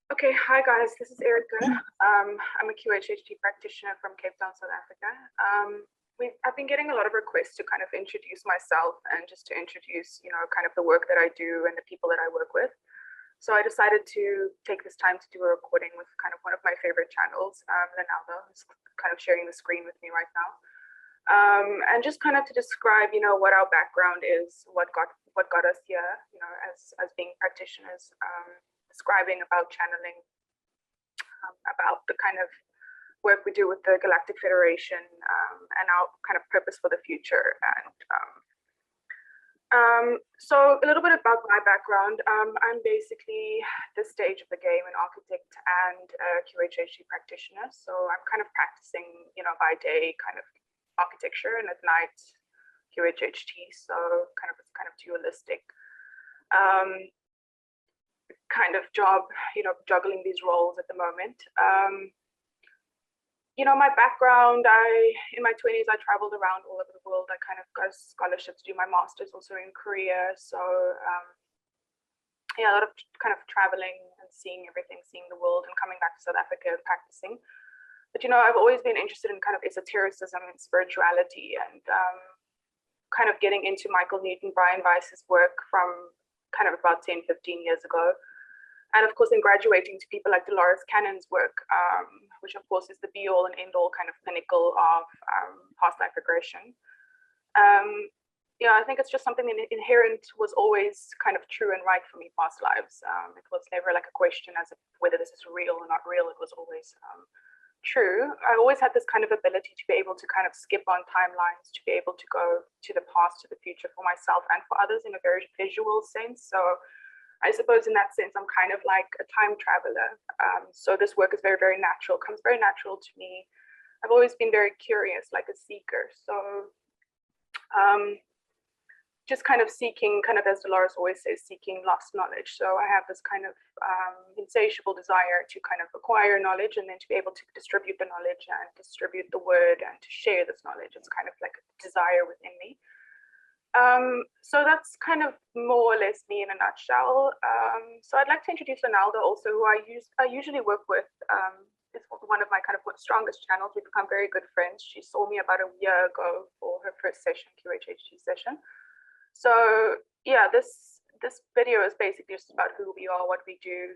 Okay, hi guys, this is Erica. I'm a QHHT practitioner from Cape Town, South Africa. I've been getting a lot of requests to kind of introduce myself and just to introduce, kind of the work that I do and the people that I work with. So I decided to take this time to do a recording with kind of one of my favorite channels, Ronaldo, who's kind of sharing the screen with me right now. And just kind of to describe, what our background is, what got us here, as being practitioners. Describing about channeling, about the kind of work we do with the Galactic Federation, and our kind of purpose for the future. And so a little bit about my background. I'm basically this stage of the game, an architect and a QHHT practitioner. So I'm kind of practicing, by day kind of architecture and at night QHHT. So it's kind of dualistic. Kind of job, juggling these roles at the moment. My background, in my 20s, I traveled around all over the world. I kind of got a scholarship to do my master's also in Korea. So a lot of kind of traveling and seeing everything, seeing the world and coming back to South Africa and practicing. But, I've always been interested in kind of esotericism and spirituality and kind of getting into Michael Newton, Brian Weiss's work from kind of about 10, 15 years ago. And of course, in graduating to people like Dolores Cannon's work, which of course is the be all and end all kind of pinnacle of past life regression. I think it's just something inherent was always kind of true and right for me, past lives. It was never like a question as if whether this is real or not real. It was always true. I always had this kind of ability to be able to kind of skip on timelines, to be able to go to the past, to the future for myself and for others in a very visual sense. So I suppose in that sense, I'm kind of like a time traveler. So this work is very, very natural, comes very natural to me. I've always been very curious, like a seeker. So just kind of seeking, kind of as Dolores always says, seeking lost knowledge. So I have this kind of insatiable desire to kind of acquire knowledge and then to be able to distribute the knowledge and distribute the word and to share this knowledge. It's kind of like a desire within me. So that's kind of more or less me in a nutshell. So I'd like to introduce Ronaldo also, who I usually work with. It's one of my kind of strongest channels. We've become very good friends. She saw me about a year ago for her first session, QHHT session. So yeah, this video is basically just about who we are, what we do.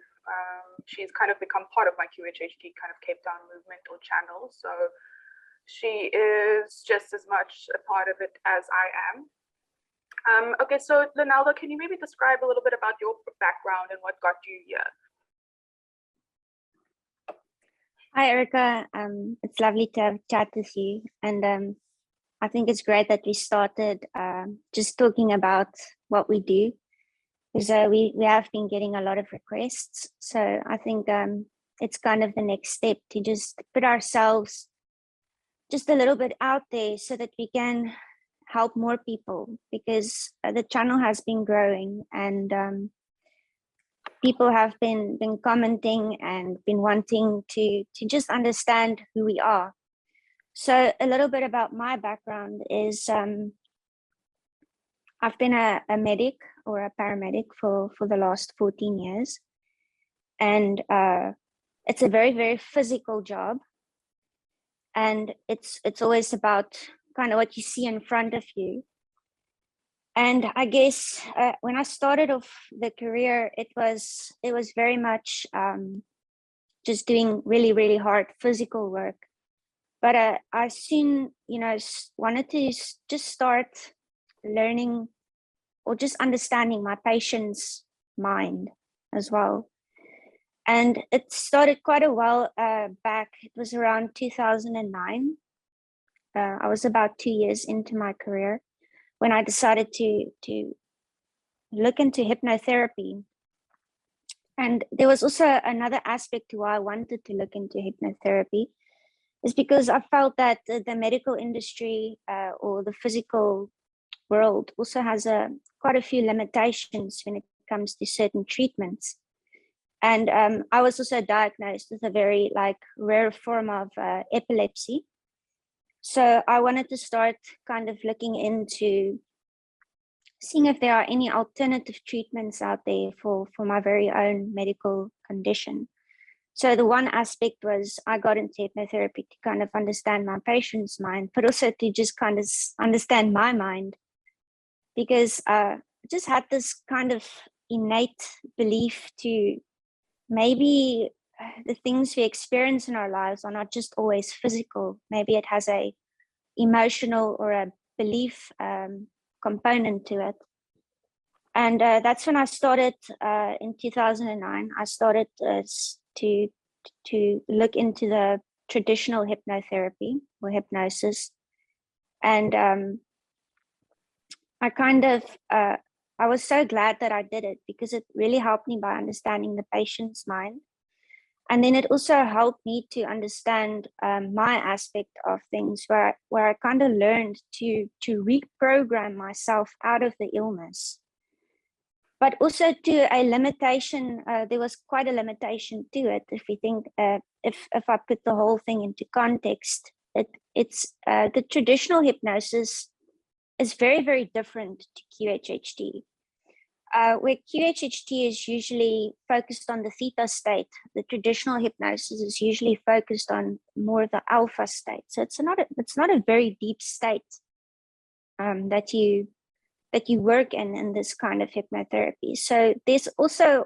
She's kind of become part of my QHHT kind of Cape Town movement or channel. So she is just as much a part of it as I am. Okay, so Lenelda, can you maybe describe a little bit about your background and what got you here? Hi, Erica. It's lovely to have chat with you. And I think it's great that we started just talking about what we do, because we have been getting a lot of requests. So I think it's kind of the next step to just put ourselves just a little bit out there so that we can help more people, because the channel has been growing and people have been commenting and been wanting to just understand who we are. So a little bit about my background is I've been a medic or a paramedic for the last 14 years. And it's a very, very physical job. And it's always about kind of what you see in front of you. And I guess when I started off the career, it was very much just doing really, really hard physical work. But I soon, wanted to just start learning or just understanding my patient's mind as well. And it started quite a while back. It was around 2009. I was about 2 years into my career when I decided to look into hypnotherapy. And there was also another aspect to why I wanted to look into hypnotherapy, is because I felt that the medical industry or the physical world also has quite a few limitations when it comes to certain treatments. And I was also diagnosed with a very rare form of epilepsy. So I wanted to start kind of looking into seeing if there are any alternative treatments out there for my very own medical condition. So the one aspect was I got into hypnotherapy to kind of understand my patient's mind, but also to just kind of understand my mind, because I just had this kind of innate belief to maybe the things we experience in our lives are not just always physical. Maybe it has a emotional or a belief component to it. And that's when I started in 2009. I started to look into the traditional hypnotherapy or hypnosis. And I kind of, I was so glad that I did it, because it really helped me by understanding the patient's mind. And then it also helped me to understand my aspect of things, where I kind of learned to reprogram myself out of the illness. But also to a limitation, there was quite a limitation to it. If we think, if I put the whole thing into context, it's the traditional hypnosis is very, very different to QHHT. Where QHHT is usually focused on the theta state, the traditional hypnosis is usually focused on more the alpha state. So it's not a very deep state that you work in this kind of hypnotherapy. So there's also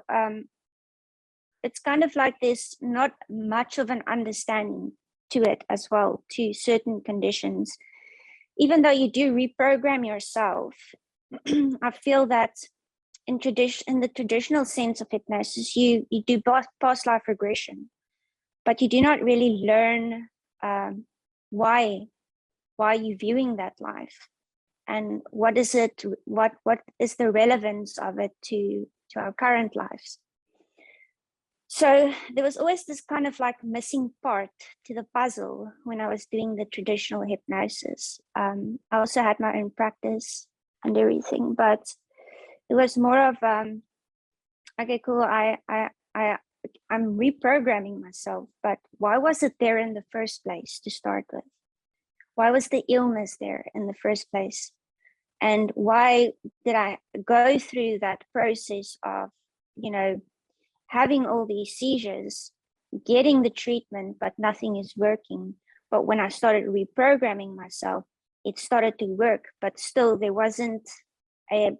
it's kind of like there's not much of an understanding to it as well, to certain conditions. Even though you do reprogram yourself, I feel that in the traditional sense of hypnosis, you do past life regression, but you do not really learn why you're viewing that life, and what is it, what is the relevance of it to our current lives. So there was always this kind of like missing part to the puzzle when I was doing the traditional hypnosis. I also had my own practice and everything, but it was more of okay, cool, I'm reprogramming myself, but why was it there in the first place to start with? Why was the illness there in the first place? And why did I go through that process of, having all these seizures, getting the treatment, but nothing is working? But when I started reprogramming myself, it started to work, but still it wasn't a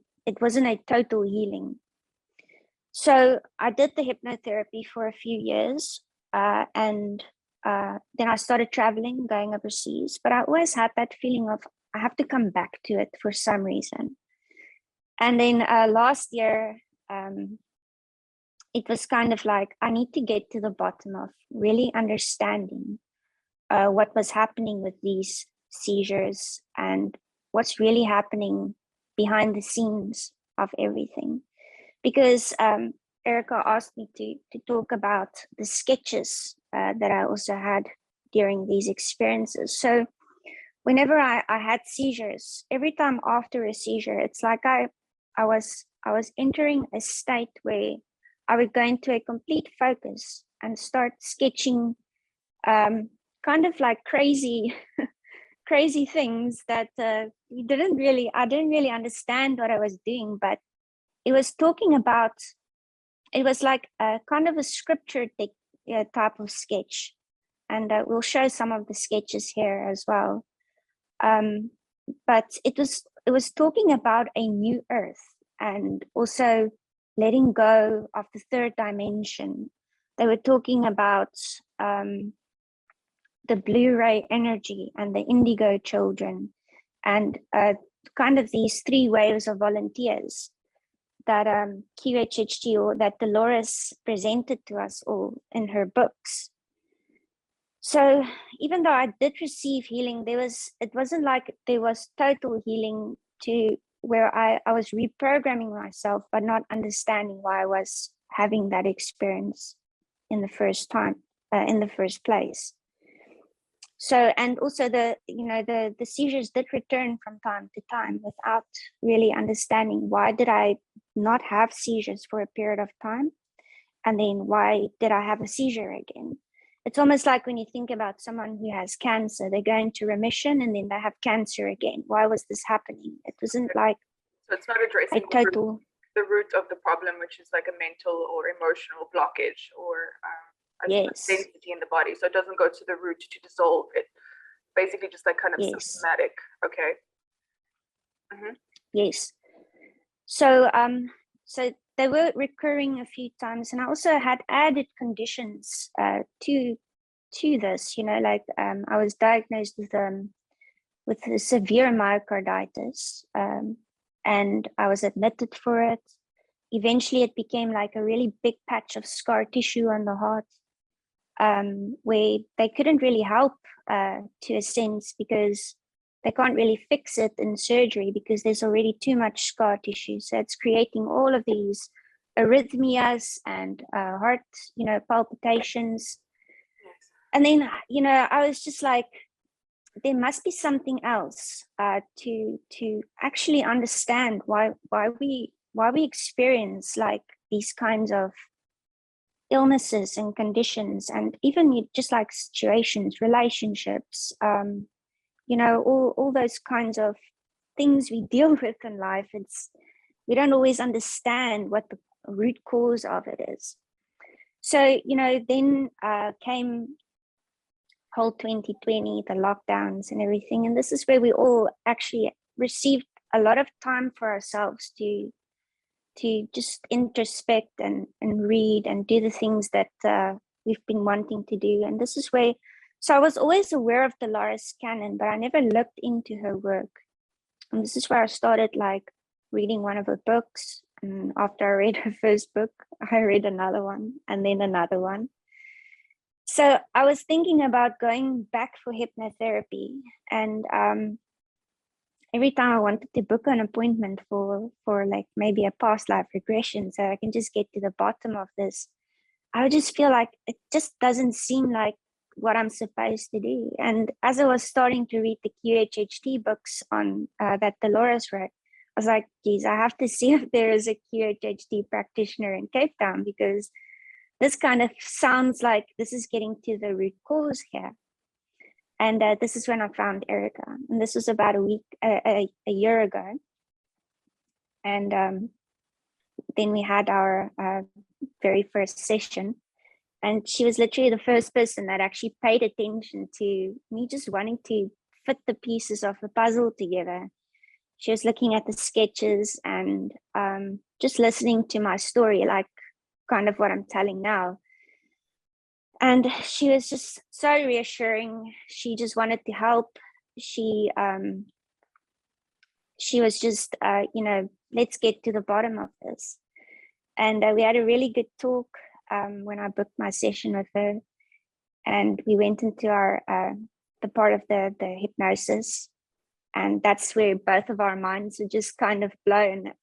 total healing. So I did the hypnotherapy for a few years, and then I started traveling, going overseas, but I always had that feeling of I have to come back to it for some reason. And then last year, it was kind of like, I need to get to the bottom of really understanding what was happening with these seizures and what's really happening behind the scenes of everything. Because Erica asked me to talk about the sketches that I also had during these experiences. So whenever I had seizures, every time after a seizure, it's like I was entering a state where I would go into a complete focus and start sketching kind of like crazy crazy things that I didn't really understand what I was doing, but it was talking about, it was like a kind of a scripture type of sketch. And we'll show some of the sketches here as well. But it was talking about a new earth, and also letting go of the third dimension. They were talking about the Blu-ray energy and the indigo children, and kind of these three waves of volunteers that QHHT, or that Dolores presented to us all in her books. So even though I did receive healing, it wasn't like there was total healing to where I was reprogramming myself, but not understanding why I was having that experience in the first place. So, and also the seizures did return from time to time without really understanding why did I not have seizures for a period of time, and then why did I have a seizure again? It's almost like when you think about someone who has cancer, they go into remission and then they have cancer again. Why was this happening? It wasn't like, so it's not addressing the root of the problem, which is like a mental or emotional blockage or as Yes. density in the body. So it doesn't go to the root to dissolve it. Basically just like kind of symptomatic. Okay. Yes. So so they were recurring a few times, and I also had added conditions to this, like I was diagnosed with a severe myocarditis, and I was admitted for it. Eventually it became like a really big patch of scar tissue on the heart, where they couldn't really help to a sense, because they can't really fix it in surgery because there's already too much scar tissue. So it's creating all of these arrhythmias and heart, palpitations. And then, I was just like, there must be something else to actually understand why we experience like these kinds of illnesses and conditions, and even just like situations, relationships, all those kinds of things we deal with in life. We don't always understand what the root cause of it is. So, then came whole 2020, the lockdowns and everything. And this is where we all actually received a lot of time for ourselves to just introspect and read and do the things that we've been wanting to do. And this is where, so I was always aware of Dolores Cannon, but I never looked into her work. And this is where I started like reading one of her books. And after I read her first book, I read another one and then another one. So I was thinking about going back for hypnotherapy, and every time I wanted to book an appointment for like maybe a past life regression, so I can just get to the bottom of this, I would just feel like it just doesn't seem like what I'm supposed to do. And as I was starting to read the QHHT books on that Dolores wrote, I was like, geez, I have to see if there is a QHHT practitioner in Cape Town, because this kind of sounds like this is getting to the root cause here. And this is when I found Erica. And this was about a year ago. And then we had our very first session. And she was literally the first person that actually paid attention to me just wanting to fit the pieces of the puzzle together. She was looking at the sketches and just listening to my story, like kind of what I'm telling now. And she was just so reassuring. She just wanted to help. She was just, let's get to the bottom of this. And we had a really good talk when I booked my session with her. And we went into our the part of the hypnosis. And that's where both of our minds were just kind of blown.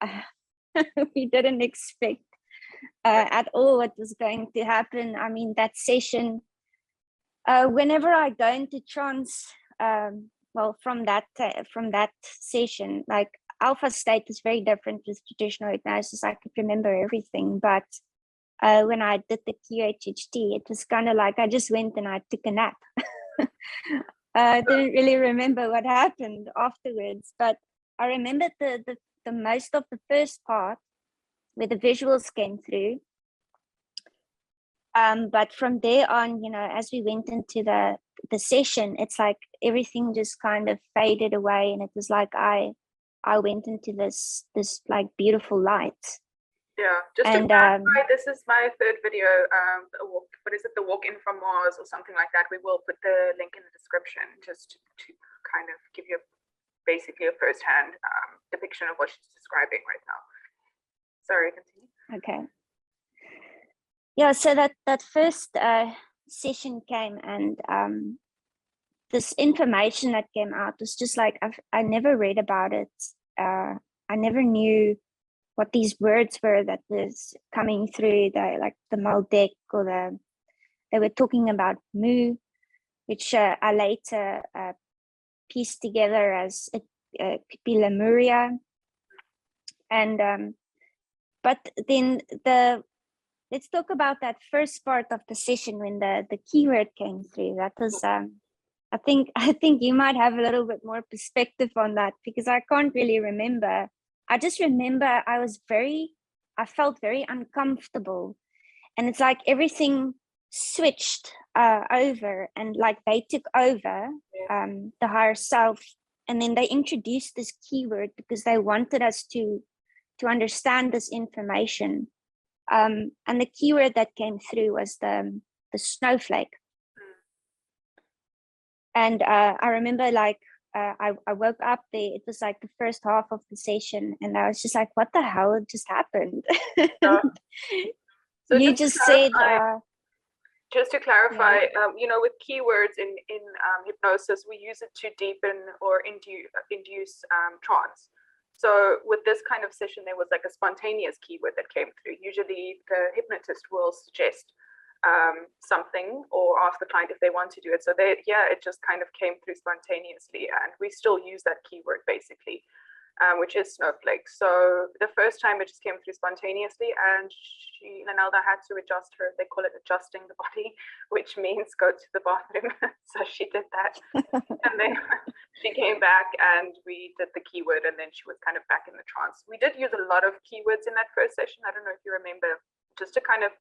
We didn't expect at all what was going to happen. I mean, that session, whenever I go into trance, from that session, like alpha state is very different with traditional hypnosis. I could remember everything, but when I did the QHHT, it was kind of like I just went and I took a nap. I didn't really remember what happened afterwards, but I remembered the most of the first part where the visuals came through. But from there on, as we went into the session, it's like everything just kind of faded away, and it was like I went into this like beautiful light. Yeah, just to clarify, this is my third video. What is it? The walk in from Mars or something like that. We will put the link in the description just to kind of give you basically a first-hand depiction of what she's describing right now. Sorry, continue. Okay. Yeah, so that first session came, and this information that came out was just like I never read about it. I never knew what these words were that was coming through, like the Maldek, or they were talking about Mu, which I later pieced together as it could be Lemuria. And but then let's talk about that first part of the session when the keyword came through. That was I think you might have a little bit more perspective on that, because I can't really remember. I just remember I felt very uncomfortable, and it's like everything switched over, and like they took over the higher self, and then they introduced this keyword because they wanted us to understand this information. And the keyword that came through was the snowflake. And I remember like I woke up there, it was like the first half of the session, and I was just like, what the hell just happened? So you just said just to clarify, you know, with keywords in hypnosis, we use it to deepen or induce trance. So with this kind of session, there was like a spontaneous keyword that came through. Usually the hypnotist will suggest something or ask the client if they want to do it. So it just kind of came through spontaneously, and we still use that keyword basically, which is snowflake. So the first time it just came through spontaneously, and Lenelda had to adjust they call it adjusting the body, which means go to the bathroom. So she did that. And then she came back and we did the keyword, and then she was kind of back in the trance. We did use a lot of keywords in that first session. I don't know if you remember, just to kind of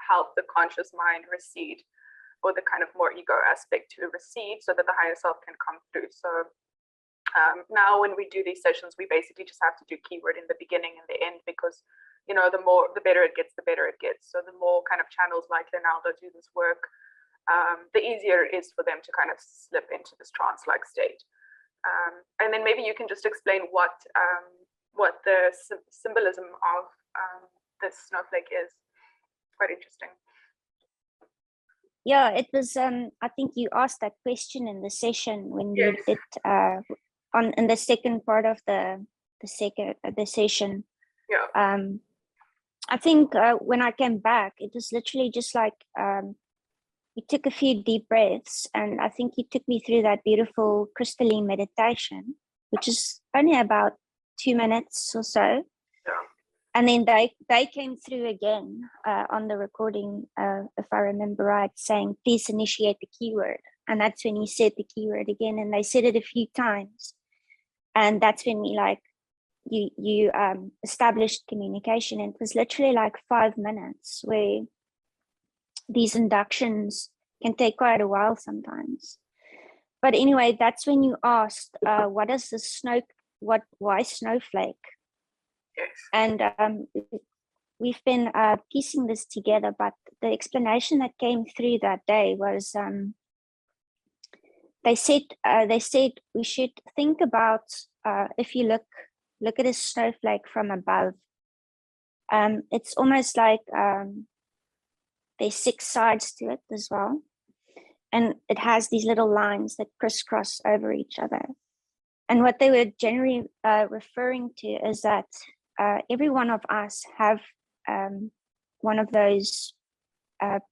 help the conscious mind recede, or the kind of more ego aspect to recede, so that the higher self can come through. So now when we do these sessions, we basically just have to do keyword in the beginning and the end, because you know, the better it gets, the better it gets. So the more kind of channels like Ronaldo do this work, the easier it is for them to kind of slip into this trance-like state. And then maybe you can just explain what the symbolism of this snowflake is. Quite interesting. Yeah, it was. I think you asked that question in the session when Yes. we did in the second part of the session. Yeah. I think when I came back, it was literally just like you took a few deep breaths, and I think you took me through that beautiful crystalline meditation, which is only about 2 minutes or so. Yeah. And then they came through again on the recording, if I remember right, saying, please initiate the keyword. And that's when you said the keyword again, and they said it a few times. And that's when we you established communication. And it was literally like 5 minutes, where these inductions can take quite a while sometimes. But anyway, that's when you asked, what is the why snowflake? Yes. And we've been piecing this together, but the explanation that came through that day was they said we should think about if you look at a snowflake from above, it's almost like there's 6 sides to it as well, and it has these little lines that crisscross over each other. And what they were generally referring to is that every one of us have one of those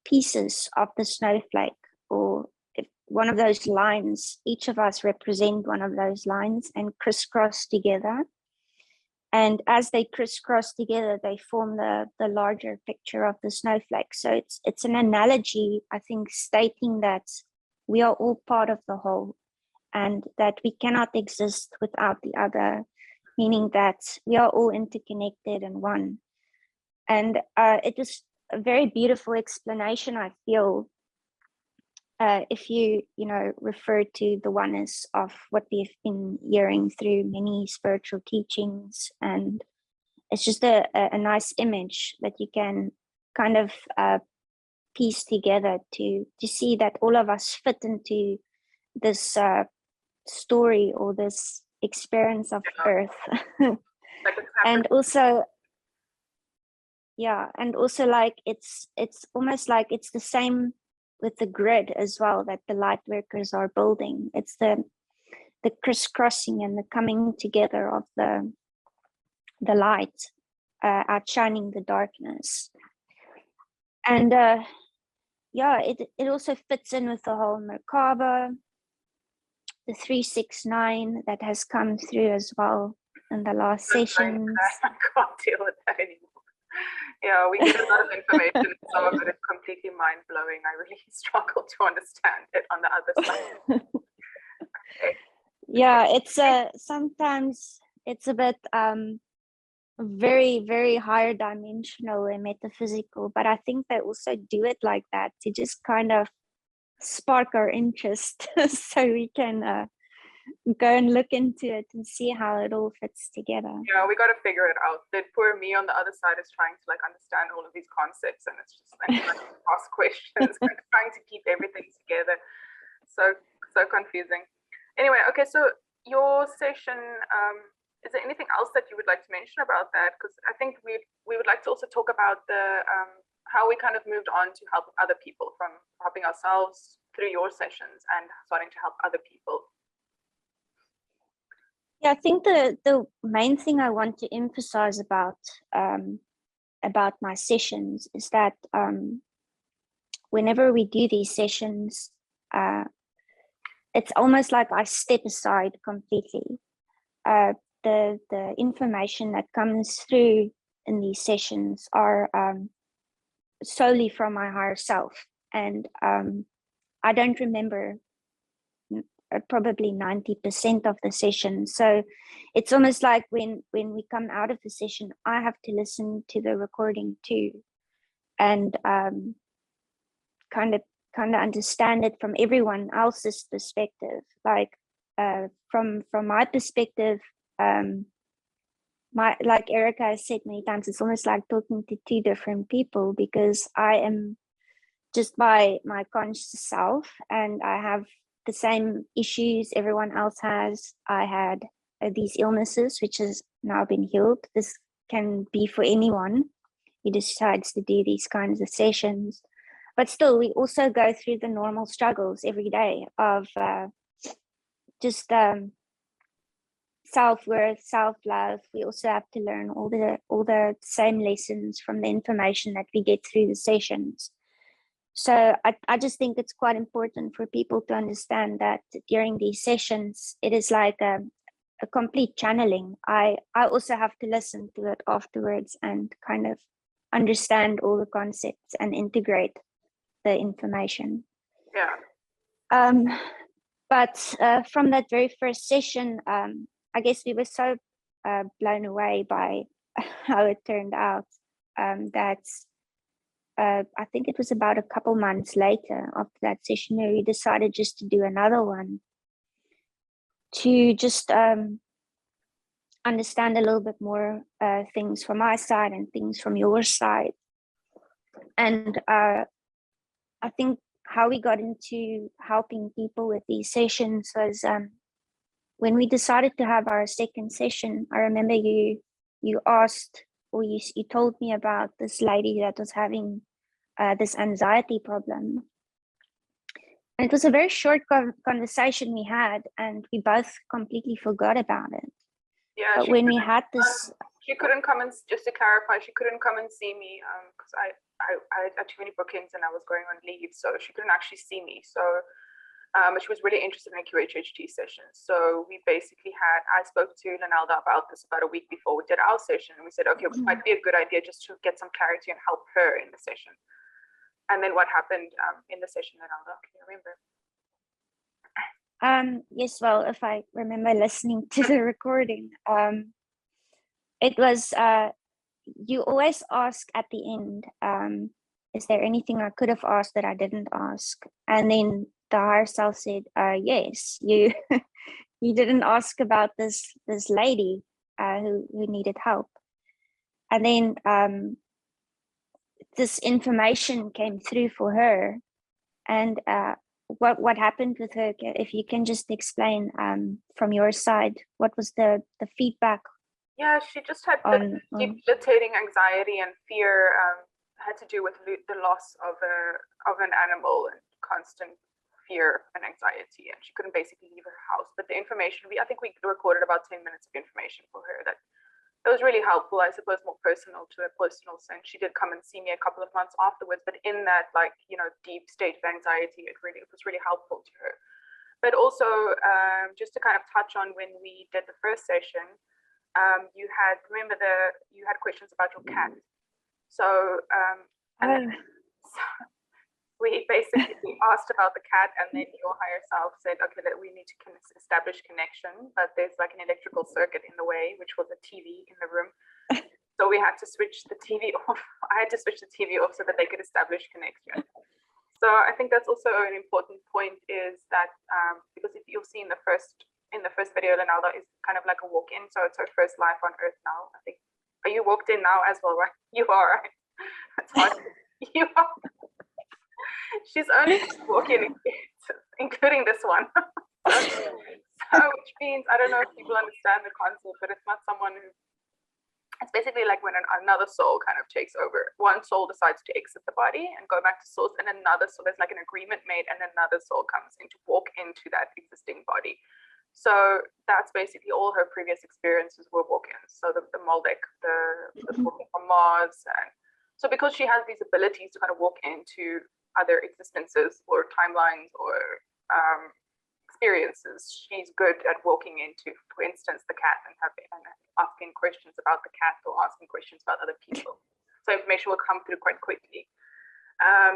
pieces of the snowflake, or one of those lines. Each of us represent one of those lines and crisscross together. And as they crisscross together, they form the larger picture of the snowflake. So it's an analogy, I think, stating that we are all part of the whole, and that we cannot exist without the other, meaning that we are all interconnected and one. And it was a very beautiful explanation, I feel, if you refer to the oneness of what we've been hearing through many spiritual teachings. And it's just a nice image that you can kind of piece together to see that all of us fit into this story, or this experience of Earth. And also like it's almost like it's the same with the grid as well that the light workers are building. It's the crisscrossing and the coming together of the light outshining the darkness. And it also fits in with the whole Merkaba, the 369 that has come through as well in the last sessions. I can't deal with that anymore. Yeah, we get a lot of information. Some of it is completely mind-blowing. I really struggle to understand it on the other side. Okay. Yeah, it's sometimes it's a bit very, very higher dimensional and metaphysical, but I think they also do it like that to just kind of spark our interest so we can go and look into it and see how it all fits together. Yeah, we got to figure it out. The poor me on the other side is trying to like understand all of these concepts, and it's just like trying to ask questions, like trying to keep everything together. So confusing. Anyway, okay, so your session, is there anything else that you would like to mention about that? Because I think we would like to also talk about the how we kind of moved on to help other people, from helping ourselves through your sessions and starting to help other people. Yeah, I think the main thing I want to emphasize about my sessions is that whenever we do these sessions, it's almost like I step aside completely. The information that comes through in these sessions are solely from my higher self, and I don't remember probably 90% of the session. So it's almost like when we come out of the session, I have to listen to the recording too, and kind of understand it from everyone else's perspective. Like from my perspective, like Erica has said many times, it's almost like talking to two different people, because I am just by my conscious self, and I have the same issues everyone else has. I had these illnesses, which has now been healed. This can be for anyone who decides to do these kinds of sessions. But still, we also go through the normal struggles every day of just self-worth, self-love. We also have to learn all the same lessons from the information that we get through the sessions. So I just think it's quite important for people to understand that during these sessions, it is like a complete channeling. I also have to listen to it afterwards and kind of understand all the concepts and integrate the information. Yeah. But from that very first session, I guess we were so blown away by how it turned out that I think it was about a couple months later after that session where we decided just to do another one to just understand a little bit more things from my side and things from your side. And I think how we got into helping people with these sessions was when we decided to have our second session. I remember you asked, or you told me about this lady that was having this anxiety problem. And it was a very short conversation we had, and we both completely forgot about it. Yeah, but when we had this, she couldn't come and, just to clarify, she couldn't come and see me because I had too many bookings and I was going on leave, so she couldn't actually see me. So she was really interested in a QHHT session. So we basically I spoke to Lenelda about this about a week before we did our session, and we said, okay, it might be a good idea just to get some clarity and help her in the session. And then what happened in the session, Ronaldo? Can you remember? Yes, well, if I remember listening to the recording, it was, you always ask at the end, is there anything I could have asked that I didn't ask? And then the higher self said, yes, you you didn't ask about this lady who needed help. And then this information came through for her, and what happened with her, if you can just explain from your side, what was the feedback? Yeah, she just had debilitating anxiety and fear, had to do with the loss of an animal, and constant fear and anxiety, and she couldn't basically leave her house. But the information, I think we recorded about 10 minutes of information for her that it was really helpful, I suppose, more personal to a personal sense. She did come and see me a couple of months afterwards, but in that, like, deep state of anxiety, it was really helpful to her. But also, just to kind of touch on when we did the first session, you had questions about your cat. So we basically asked about the cat, and then your higher self said, okay, that we need to establish connection, but there's like an electrical circuit in the way, which was a TV in the room. So we had to switch the TV off. I had to switch the TV off so that they could establish connection. So I think that's also an important point, is that because if you'll see in the first video, Lenelda is kind of like a walk-in, so it's her first life on Earth now. I think. Are you walked in now as well, right? You are, right? That's hard. You are. She's only walking, including this one. So, which means, I don't know if people understand the concept, but it's not someone who, it's basically like when another soul kind of takes over. One soul decides to exit the body and go back to source, and another soul, there's like an agreement made, and another soul comes in to walk into that existing body. So that's basically all her previous experiences were walk-ins. So the Maldek, the walking from Mars, and so because she has these abilities to kind of walk into other existences or timelines or experiences, she's good at walking into, for instance, the cat, and asking questions about the cat, or asking questions about other people. So information will come through quite quickly.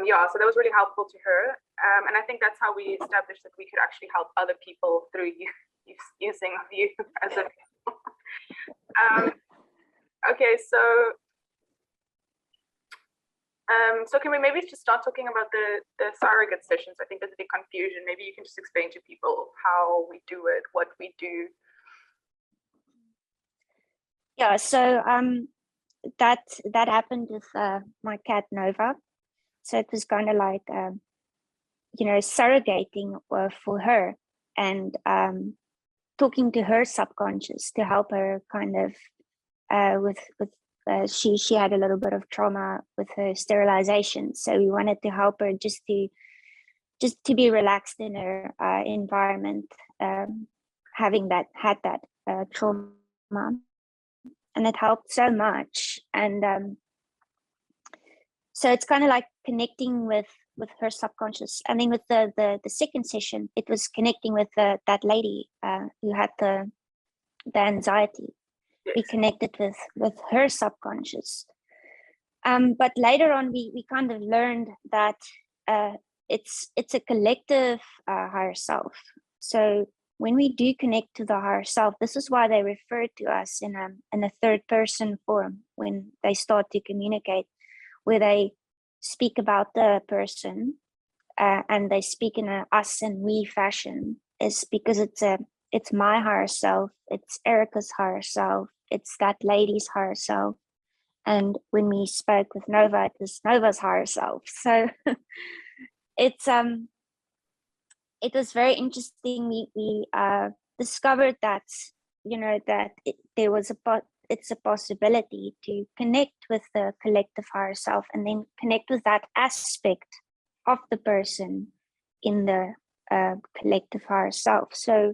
Yeah, so that was really helpful to her. And I think that's how we established that we could actually help other people through using you as a okay, so can we maybe just start talking about the surrogate sessions? I think there's a big confusion. Maybe you can just explain to people how we do it, what we do. Yeah, so that happened with my cat Nova. So it was kind of like surrogating for her, and talking to her subconscious to help her kind of with she had a little bit of trauma with her sterilization, so we wanted to help her just to be relaxed in her environment, having had that trauma, and it helped so much. And so it's kind of like connecting with her subconscious. And then with the second session, it was connecting with that lady who had the anxiety. We connected with her subconscious. But later on, we kind of learned that it's a collective higher self. So when we do connect to the higher self, this is why they refer to us in a third person form when they start to communicate, where they speak about the person and they speak in a us and we fashion, is because it's my higher self, it's Erica's higher self, it's that lady's higher self. And when we spoke with Nova, it was Nova's higher self. So it was very interesting. We discovered that, that there was it's a possibility to connect with the collective higher self, and then connect with that aspect of the person in the collective higher self. So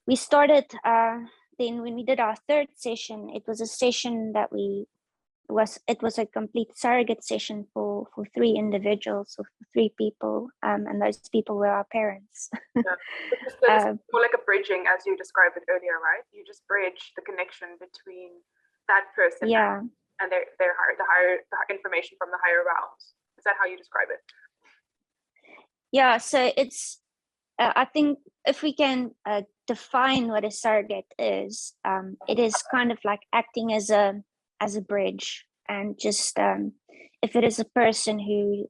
we started then when we did our third session, it was a session that it was a complete surrogate session for 3 individuals, or for 3 people, and those people were our parents. Yeah. It's more like a bridging, as you described it earlier, right? You just bridge the connection between that person, yeah, and the higher information from the higher realms. Is that how you describe it? Yeah, so it's I think if we can define what a surrogate is, it is kind of like acting as a bridge, and just if it is a person who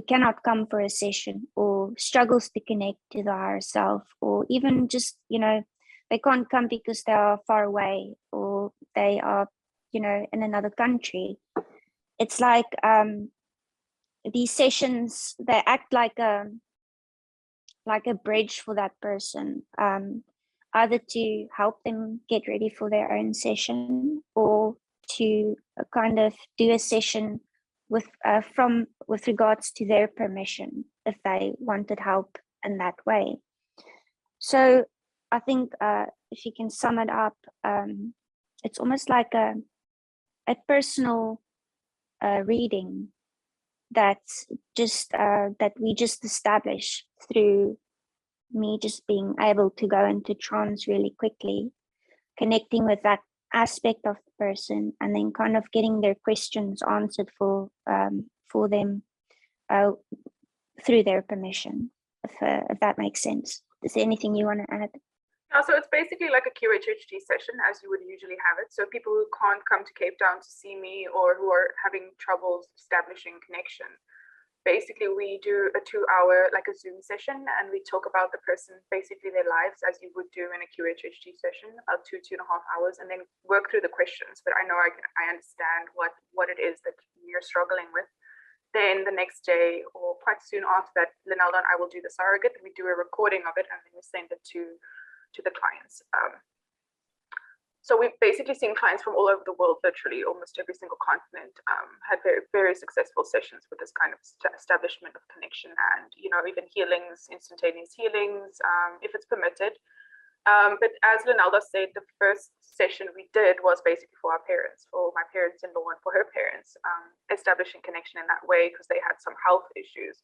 cannot come for a session, or struggles to connect to the higher self, or even just they can't come because they are far away, or they are in another country, it's like these sessions, they act like a bridge for that person, either to help them get ready for their own session, or to kind of do a session with regards to their permission, if they wanted help in that way. So I think if you can sum it up, it's almost like a personal reading that's just that we just establish through me just being able to go into trance really quickly, connecting with that aspect of the person, and then kind of getting their questions answered for them, through their permission, if that makes sense. Is there anything you want to add? So it's basically like a QHHT session as you would usually have it. So people who can't come to Cape Town to see me or who are having troubles establishing connection, basically we do a 2-hour like a Zoom session, and we talk about the person, basically their lives, as you would do in a QHHT session, about 2.5 hours, and then work through the questions. But I know I understand what it is that you're struggling with. Then the next day or quite soon after that, Lenelda and I will do the surrogate. We do a recording of it and then we send it to the clients. So we've basically seen clients from all over the world, literally almost every single continent, had very, very successful sessions with this kind of establishment of connection and, even healings, instantaneous healings, if it's permitted. But as Lenelda said, the first session we did was basically for our parents, for my parents-in-law and for her parents, establishing connection in that way because they had some health issues.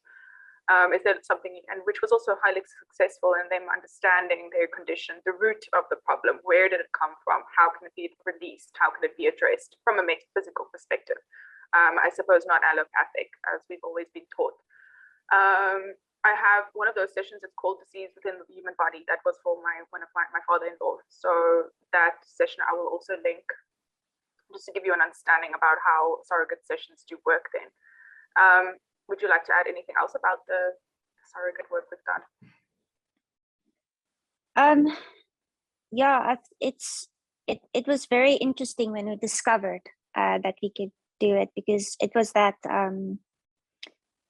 Is that something, and which was also highly successful in them understanding their condition, the root of the problem, where did it come from, how can it be released, how can it be addressed from a metaphysical perspective, I suppose not allopathic as we've always been taught. I have one of those sessions, it's called Disease Within the Human Body. That was for one of my father-in-law. So that session I will also link just to give you an understanding about how surrogate sessions do work then. Would you like to add anything else about the surrogate work we've done? Yeah, it was very interesting when we discovered that we could do it, because it was that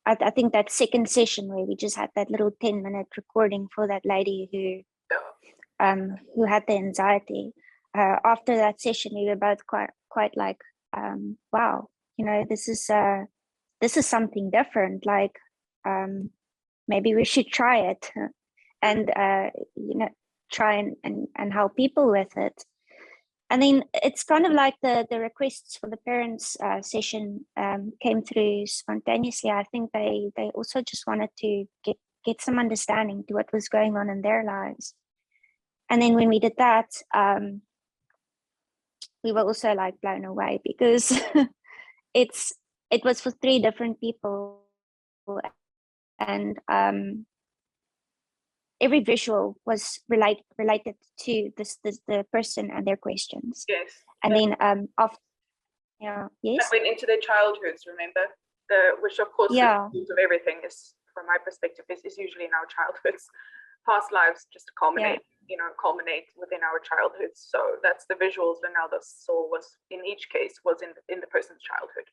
I think that second session where we just had that little 10-minute recording for that lady who had the anxiety. After that session, we were both quite like, wow, this is something different. Like, maybe we should try it and try and help people with it. I mean, it's kind of like the requests for the parents session came through spontaneously. I think they also just wanted to get some understanding to what was going on in their lives. And then when we did that, we were also like blown away because it was for 3 different people, and every visual was related to the person and their questions. Yes. And then after, yes. That went into their childhoods, remember? Which of course the root of everything is, from my perspective, is usually in our childhoods. Past lives just culminate within our childhoods. So that's the visuals Ronaldo saw was in each case was in the person's childhood.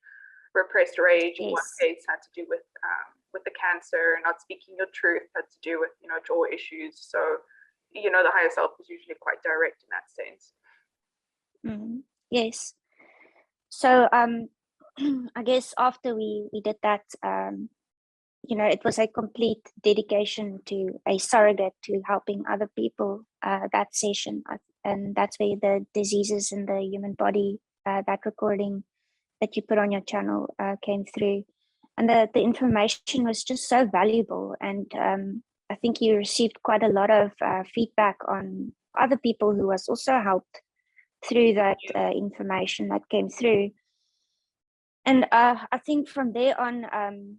Repressed rage in one case had to do with the cancer, not speaking your truth had to do with jaw issues. So the higher self was usually quite direct in that sense. Yes. So I guess after we did that, it was a complete dedication to a surrogate to helping other people, that session, and that's where the diseases in the human body, that recording that you put on your channel came through, and the information was just so valuable. And I think you received quite a lot of feedback on other people who was also helped through that information that came through. And I think from there on,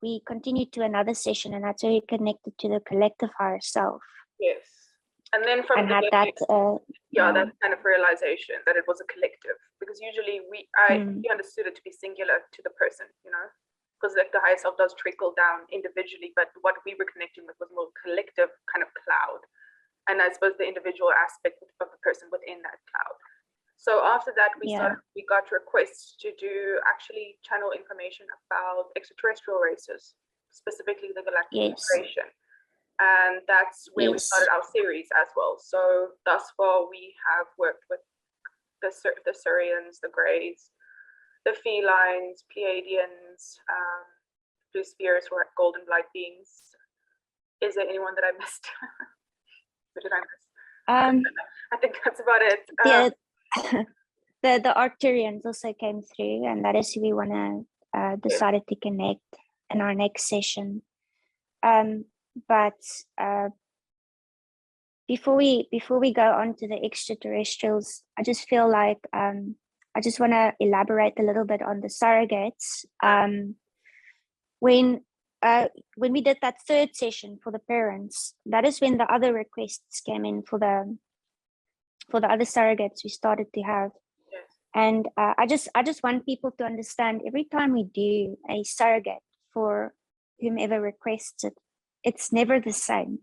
we continued to another session, and that's where we connected to the collective higher self. Yes. And then from that that kind of realization that it was a collective, because usually we understood it to be singular to the person, because like the higher self does trickle down individually, but what we were connecting with was more collective kind of cloud, and I suppose the individual aspect of the person within that cloud. So after that, we got requests to do actually channel information about extraterrestrial races, specifically the Galactic Federation. And that's where we started our series as well. So thus far, we have worked with the Surians, the Greys, the Felines, Pleiadians, Blue Spheres, or Golden Light Beings. Is there anyone that I missed? What did I miss? I think that's about it. The Arcturians also came through, and that is who we want to decided to connect in our next session. But before we go on to the extraterrestrials, I just feel like I just want to elaborate a little bit on the surrogates. when we did that third session for the parents, that is when the other requests came in for the other surrogates we started to have. Yes. And I just want people to understand, every time we do a surrogate for whomever requests it, it's never the same.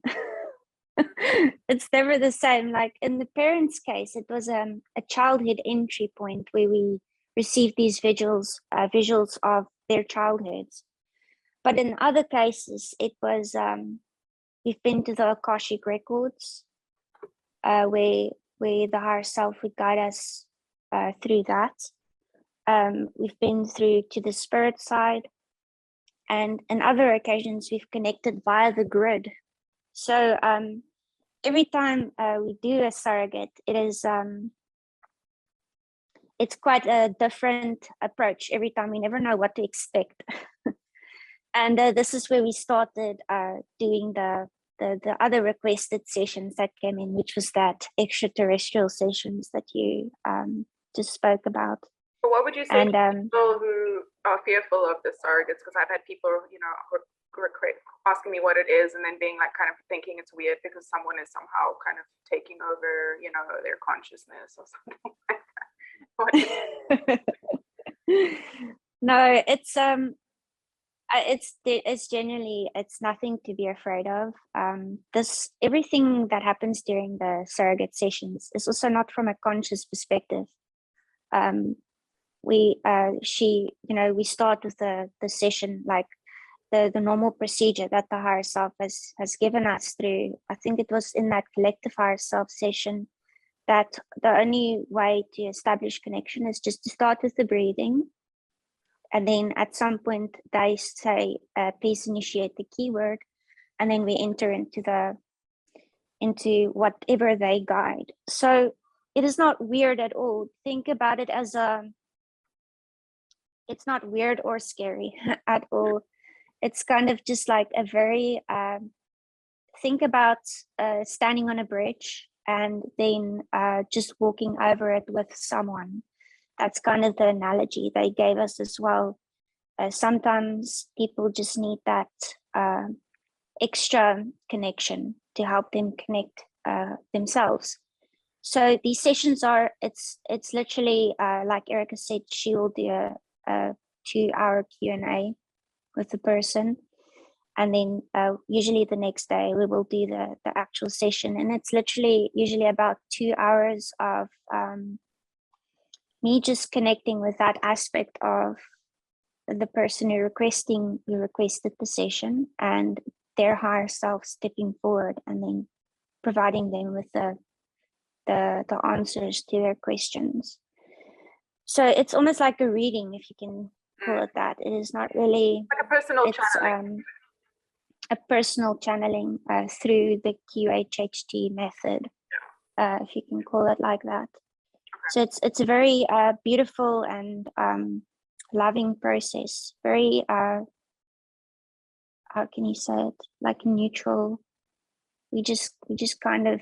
It's never the same. Like in the parents' case, it was a childhood entry point where we received these visuals of their childhoods. But in other cases, it was we've been to the Akashic records, where the higher self would guide us through that. We've been through to the spirit side, and on other occasions we've connected via the grid. So every time we do a surrogate, it is it's quite a different approach every time. We never know what to expect. And this is where we started doing the other requested sessions that came in, which was that extraterrestrial sessions that you just spoke about. But what would you say to people who are fearful of the surrogates? Because I've had people, asking me what it is, and then being like kind of thinking it's weird because someone is somehow kind of taking over, their consciousness or something like that. No, it's genuinely, it's nothing to be afraid of. Everything that happens during the surrogate sessions is also not from a conscious perspective. We start with the session like the normal procedure that the higher self has given us through. I think it was in that collective higher self session that the only way to establish connection is just to start with the breathing. And then at some point they say, please initiate the keyword. And then we enter into whatever they guide. So it is not weird at all. Think about it as it's not weird or scary at all. It's kind of just like a very, think about standing on a bridge and then just walking over it with someone. That's kind of the analogy they gave us as well. Sometimes people just need that extra connection to help them connect themselves. So these sessions it's literally like Erica said, she will do a 2-hour Q&A with the person, and then usually the next day we will do the actual session, and it's literally usually about 2 hours of me just connecting with that aspect of the person who requested the session and their higher self stepping forward and then providing them with the answers to their questions. So it's almost like a reading, if you can call it that. It is not really like a personal channeling. A personal channeling through the QHHT method, if you can call it like that. So it's a very beautiful and loving process. Very how can you say it? Like neutral. We just kind of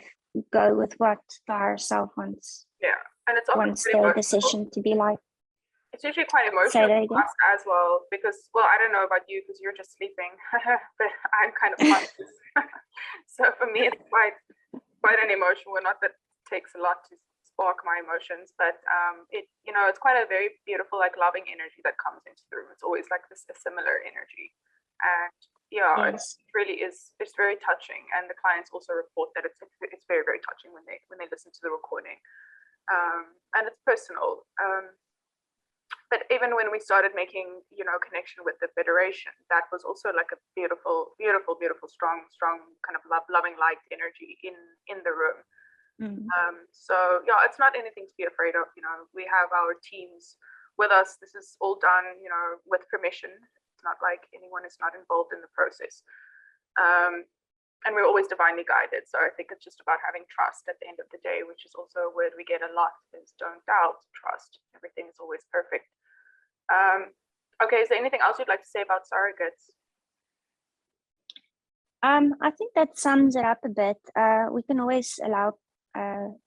go with what the higher self wants. Yeah, and it's often the session to be like. It's usually quite emotional for us as well, because, well, I don't know about you because you're just sleeping, but I'm kind of conscious. So for me, it's quite an emotional one. Not that it takes a lot to spark my emotions, but it's quite a very beautiful, like loving energy that comes into the room. It's always like a similar energy, and It really is. It's very touching, and the clients also report that it's very, very touching when they listen to the recording, and it's personal. But even when we started making, connection with the Federation, that was also like a beautiful, beautiful, beautiful, strong kind of loving light energy in the room. So it's not anything to be afraid of. We have our teams with us. This is all done, with permission. It's not like anyone is not involved in the process. And we're always divinely guided. So I think it's just about having trust at the end of the day, which is also a word we get a lot, is don't doubt, trust. Everything is always perfect. Okay, is there anything else you'd like to say about surrogates? I think that sums it up a bit. We can always allow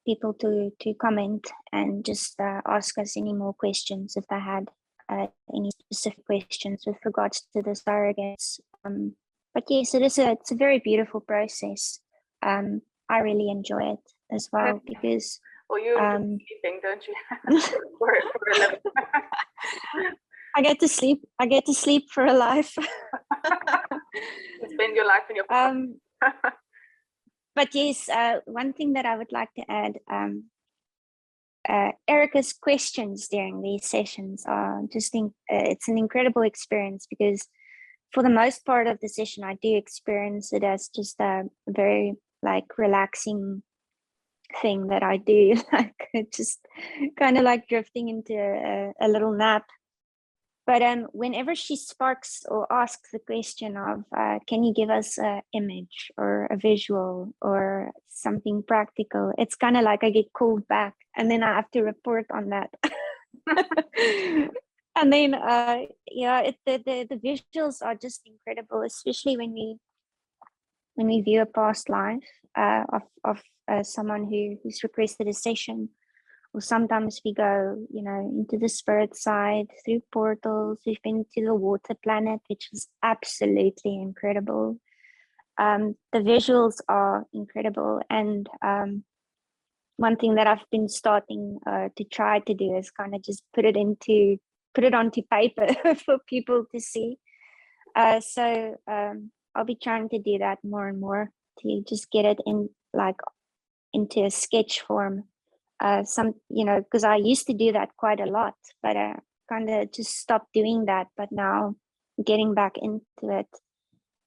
people to comment and just ask us any more questions if they had. any specific questions with regards to the surrogates. But yes, it's a very beautiful process. I really enjoy it as well because. Well, you enjoy sleeping, don't you? for a living. I get to sleep. I get to sleep for a life. Spend your life in your But yes, one thing that I would like to add, Erica's questions during these sessions are just it's an incredible experience because for the most part of the session, I do experience it as just a very relaxing thing that I do, just kind of like drifting into a little nap. But whenever she sparks or asks the question of, can you give us an image or a visual or something practical, it's kind of like I get called back and then I have to report on that. And then, the visuals are just incredible, especially when we view a past life of someone who's requested a session. Or sometimes we go, into the spirit side through portals. We've been to the water planet, which was absolutely incredible. The visuals are incredible. And one thing that I've been starting to try to do is kind of just put it onto paper for people to see. So I'll be trying to do that more and more to just get it into a sketch form. Because I used to do that quite a lot, but I kind of just stopped doing that. But now getting back into it.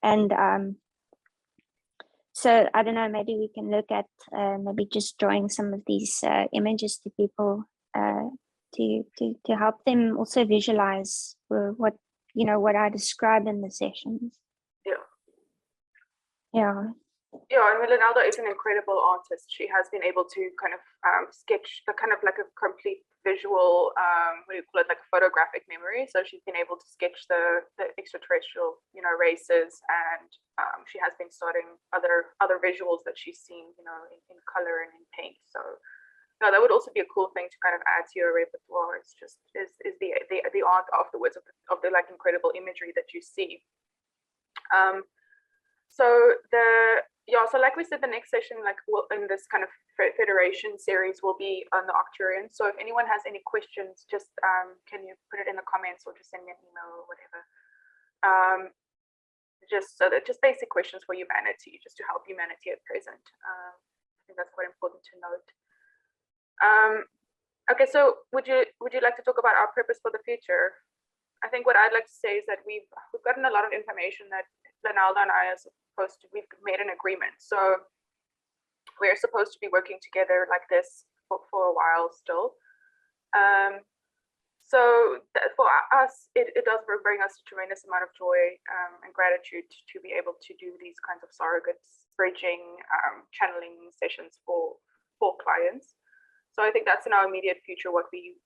And so I don't know, maybe we can look at maybe just drawing some of these images to people to help them also visualize what I describe in the sessions. Yeah. Yeah, I mean, Ronaldo is an incredible artist. She has been able to kind of sketch the kind of like a complete visual, what do you call it, like a photographic memory. So she's been able to sketch the extraterrestrial, races, and she has been starting other visuals that she's seen, in color and in paint. So that would also be a cool thing to kind of add to your repertoire. It's just is the art afterwards of the like incredible imagery that you see. So like we said, the next session, in this kind of federation series, will be on the Arcturian. So if anyone has any questions, just can you put it in the comments or just send me an email or whatever. Just basic questions for humanity, just to help humanity at present. I think that's quite important to note. Okay, so would you like to talk about our purpose for the future? I think what I'd like to say is that we've gotten a lot of information that Lenelda and I we've made an agreement. So we're supposed to be working together like this for a while still. So for us, it does bring us a tremendous amount of joy and gratitude to be able to do these kinds of surrogates, bridging, channeling sessions for clients. So I think that's in our immediate future what we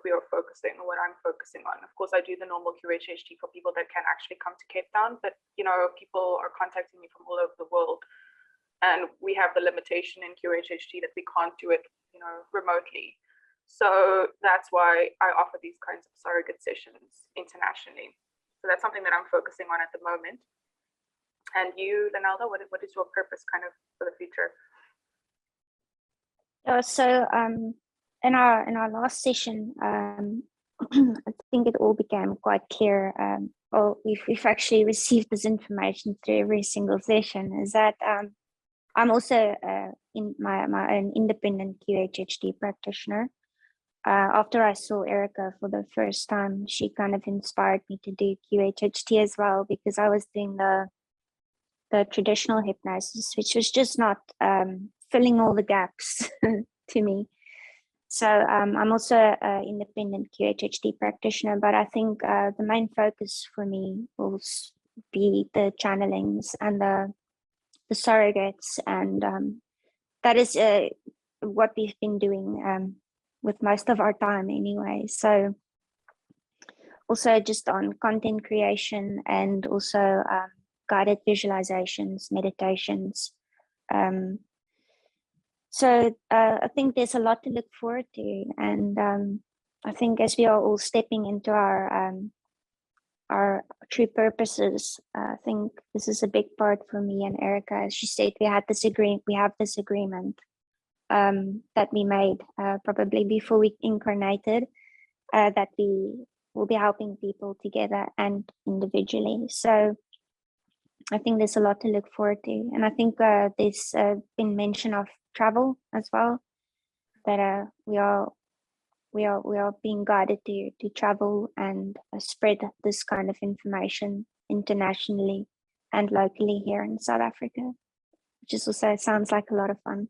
are focusing, or what I'm focusing on. Of course, I do the normal QHHT for people that can actually come to Cape Town, but people are contacting me from all over the world, and we have the limitation in QHHT that we can't do it, remotely. So that's why I offer these kinds of surrogate sessions internationally. So that's something that I'm focusing on at the moment. And you, Lenelda, what is your purpose kind of for the future? So in our last session, I think it all became quite clear. We've actually received this information through every single session. Is that I'm also in my own independent QHHT practitioner. After I saw Erica for the first time, she kind of inspired me to do QHHT as well, because I was doing the traditional hypnosis, which was just not filling all the gaps to me. So I'm also an independent QHHT practitioner, but I think the main focus for me will be the channelings and the surrogates, and that is what we've been doing with most of our time anyway. So also just on content creation, and also guided visualizations, meditations. So I think there's a lot to look forward to, and I think as we are all stepping into our true purposes, I think this is a big part for me and Erica. As she said, we have this agreement that we made probably before we incarnated, that we will be helping people together and individually. So I think there's a lot to look forward to. And I think there's been mention of travel as well, that we are being guided to travel and spread this kind of information internationally and locally here in South Africa, which is also sounds like a lot of fun.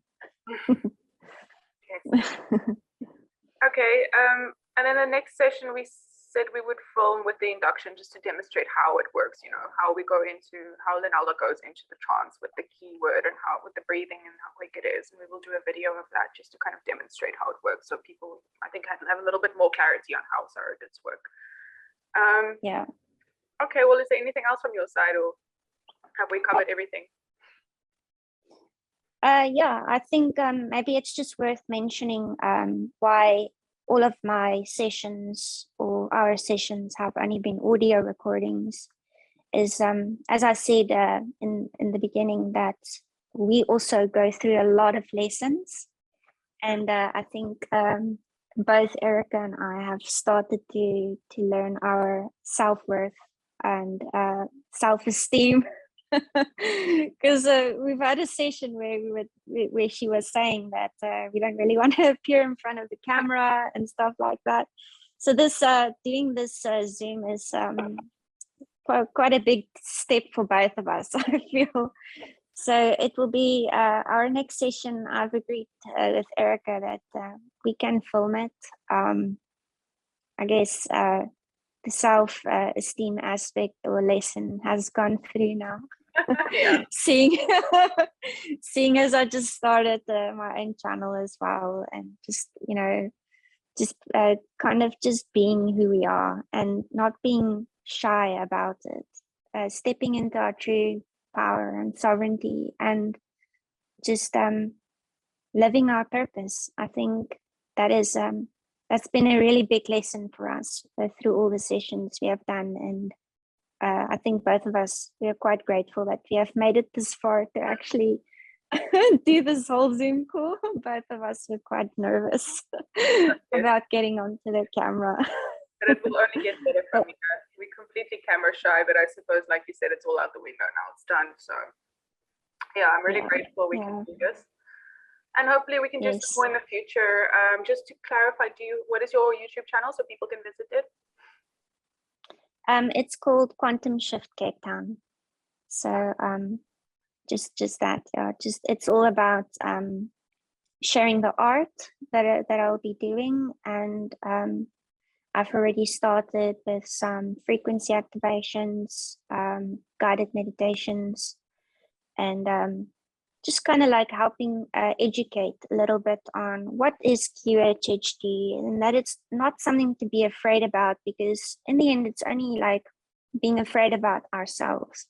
Okay, and then the next session we said we would film with the induction just to demonstrate how it works, you know, how we go into, how Lenelda goes into the trance with the keyword and how with the breathing and how quick it is. And we will do a video of that just to kind of demonstrate how it works, so people, I think, have a little bit more clarity on how surrogates work. Yeah. Okay, well, is there anything else from your side, or have we covered everything? Yeah, I think maybe it's just worth mentioning why all of my sessions or our sessions have only been audio recordings is, as I said in the beginning, that we also go through a lot of lessons. And I think both Erica and I have started to learn our self-worth and self-esteem. Because we've had a session where she was saying that we don't really want to appear in front of the camera and stuff like that. So this doing this Zoom is quite a big step for both of us, I feel. So it will be our next session. I've agreed with Erica that we can film it. I guess the self-esteem aspect or lesson has gone through now. Yeah. seeing as I just started my own channel as well, and just, you know, just kind of just being who we are and not being shy about it, stepping into our true power and sovereignty, and just living our purpose. I think that is that's been a really big lesson for us through all the sessions we have done. And I think both of us, we are quite grateful that we have made it this far to actually do this whole Zoom call. Both of us were quite nervous about getting onto the camera. But it will only get better from here. We're completely camera shy, but I suppose, like you said, it's all out the window now. It's done. So yeah, I'm really grateful we can do this. And hopefully we can just go in the future. Just to clarify, what is your YouTube channel so people can visit it? It's called Quantum Shift Cape Town. So just that, just it's all about sharing the art that I'll be doing, and I've already started with some frequency activations, guided meditations, and just kind of like helping educate a little bit on what is QHHT, and that it's not something to be afraid about, because in the end, it's only like being afraid about ourselves.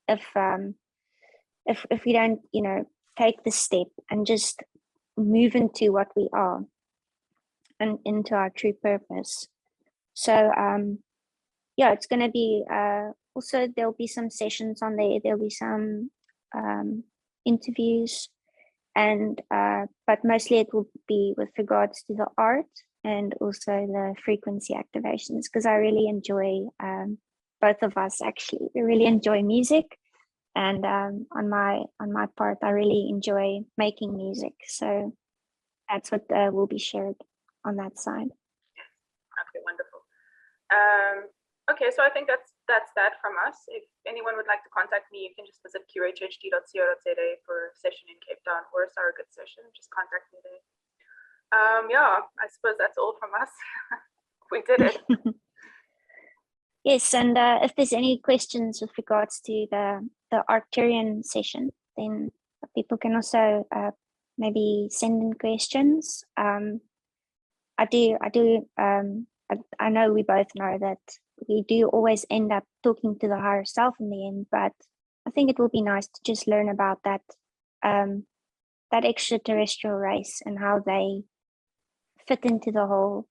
If we don't, you know, take the step and just move into what we are and into our true purpose. So yeah, it's going to be also, there'll be some sessions on there. There'll be some interviews, and but mostly it will be with regards to the art and also the frequency activations, because I really enjoy, both of us actually, we really enjoy music, and on my part, I really enjoy making music. So that's what will be shared on that side. Okay, wonderful. Okay, so I think that's that from us. If anyone would like to contact me, you can just visit qhht.co.za for a session in Cape Town or a surrogate session. Just contact me there. Yeah, I suppose that's all from us. We did it. Yes, and if there's any questions with regards to the Arcturian session, then people can also maybe send in questions. I know we both know that we do always end up talking to the higher self in the end, but I think it will be nice to just learn about that extraterrestrial race and how they fit into the whole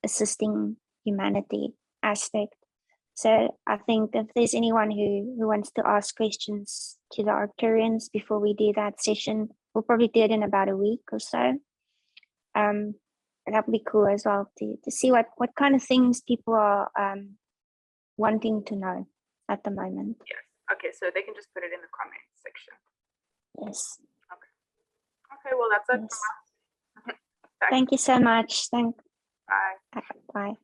assisting humanity aspect. So I think if there's anyone who wants to ask questions to the Arcturians before we do that session, we'll probably do it in about a week or so. And that would be cool as well to see what kind of things people are wanting to know at the moment. Yes. Okay, so they can just put it in the comments section. Yes. Okay, well, that's it. Yes. Thank you so much. Bye. Bye.